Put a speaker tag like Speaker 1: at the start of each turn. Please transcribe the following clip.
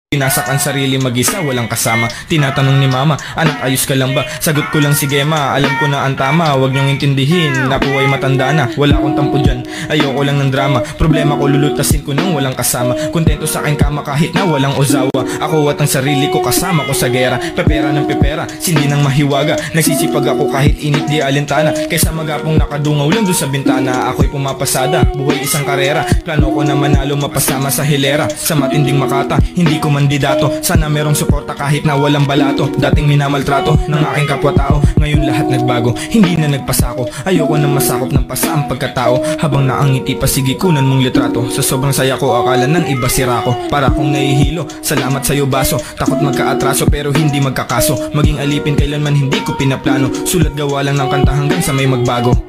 Speaker 1: Pinasak ang sarili mag-isa, walang kasama. Tinatanong ni mama, anak ayos ka lang ba? Sagot ko lang sige ma, alam ko na ang tama. Huwag niyong intindihin, ako ay matanda na. Wala akong tampo dyan, ayoko lang ng drama. Problema ko lulutasin ko nang walang kasama. Kontento sa aking kama kahit na walang usawa. Ako at ang sarili ko kasama ko sa gera. Pepera ng pepera, sindi ng mahiwaga. Nagsisipag ako kahit init di alintana. Kaysa magapong nakadungaw lang doon sa bintana. Ako'y pumapasada, buhay isang karera. Plano ko na manalo mapasama sa hilera. Sa matinding Makata, hindi ko mandidato. Sana merong suporta kahit na walang balato. Dating minamaltrato ng aking kapwa-tao, ngayon lahat nagbago, hindi na nagpasako. Ayoko na masakop ng pasa ang pagkatao. Habang naangiti pa sige kunan mong litrato. Sa sobrang saya ko akala ng iba sira ko. Para kong nahihilo, salamat sa'yo baso. Takot magkaatraso pero hindi magkakaso. Maging alipin kailanman hindi ko pinaplano. Sulat gawa lang ng kanta hanggang sa may magbago.